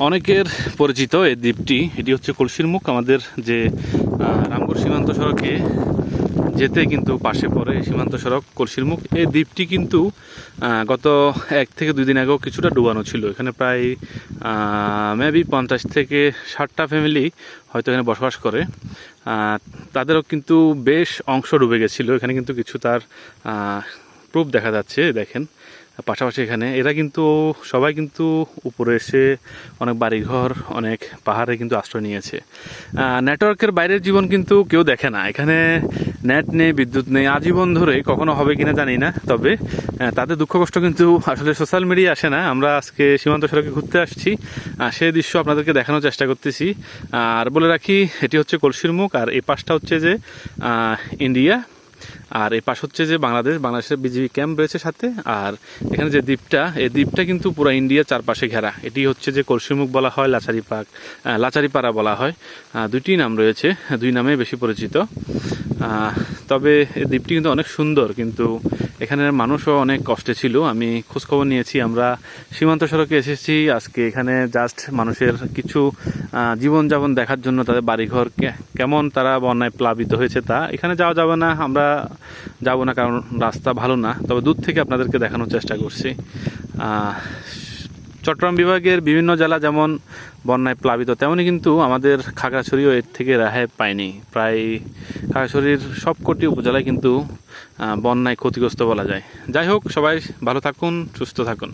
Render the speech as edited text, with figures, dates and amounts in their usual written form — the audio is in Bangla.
অনেকের পরিচিত এই দ্বীপটি, এটি হচ্ছে কলসির মুখ। আমাদের যে রামগড় সীমান্ত সড়কে যেতে কিন্তু পাশে পড়ে সীমান্ত সড়ক কলসির মুখ। এই দ্বীপটি কিন্তু গত 1 থেকে 2 দিন আগেও কিছুটা ডুবানো ছিল। এখানে প্রায় মেবি 50 থেকে 60টা ফ্যামিলি হয়তো এখানে বসবাস করে। তাদেরও কিন্তু বেশ অংশ ডুবে গেছিলো। এখানে কিন্তু কিছু তার প্রুফ দেখা যাচ্ছে, দেখেন। পাশাপাশি এখানে এরা কিন্তু সবাই কিন্তু উপরে এসে অনেক বাড়িঘর, অনেক পাহাড়ে কিন্তু আশ্রয় নিয়েছে। নেটওয়ার্কের বাইরের জীবন কিন্তু কেউ দেখে না। এখানে নেট নেই, বিদ্যুৎ নেই, আজীবন ধরে কখনো হবে কিনা জানি না। তবে তাদের দুঃখ কষ্ট কিন্তু আসলে সোশ্যাল মিডিয়া আসে না। আমরা আজকে সীমান্ত সড়কে ঘুরতে আসছি, সেই দৃশ্য আপনাদেরকে দেখানোর চেষ্টা করতেছি। আর বলে রাখি, এটি হচ্ছে কলসির মুখ, আর এই পাশটা হচ্ছে যে ইন্ডিয়া, আর এই পাশ হচ্ছে যে বাংলাদেশের বিজিবি ক্যাম্প রয়েছে সাথে। আর এখানে যে দ্বীপটা, এই দ্বীপটা কিন্তু পুরো ইন্ডিয়া চারপাশে ঘেরা। এটি হচ্ছে যে কলসিমুখ বলা হয়, লাচারিপাড়া বলা হয়। দুইটি নাম রয়েছে, দুই নামে বেশি পরিচিত। তবে এই দ্বীপটি কিন্তু অনেক সুন্দর, কিন্তু এখানের মানুষও অনেক কষ্টে ছিল। আমি খোঁজখবর নিয়েছি, আমরা সীমান্ত সড়কে এসেছি আজকে। এখানে জাস্ট মানুষের কিছু জীবনযাপন দেখার জন্য, তাদের বাড়িঘর কেমন তারা বন্যায় প্লাবিত হয়েছে তা। এখানে যাওয়া যাবে না, আমরা যাব না, কারণ রাস্তা ভালো না। তবে দূর থেকে আপনাদেরকে দেখানোর চেষ্টা করছি। চট্টগ্রাম বিভাগের বিভিন্ন জেলা যেমন বন্যায় প্লাবিত, তেমনই কিন্তু আমাদের খাগড়াছড়িও এর থেকে রেহাই পায়নি। প্রায় খাগড়াছড়ির সবকটি উপজেলায় কিন্তু বন্যায় ক্ষতিগ্রস্ত বলা যায়। যাই হোক, সবাই ভালো থাকুন, সুস্থ থাকুন।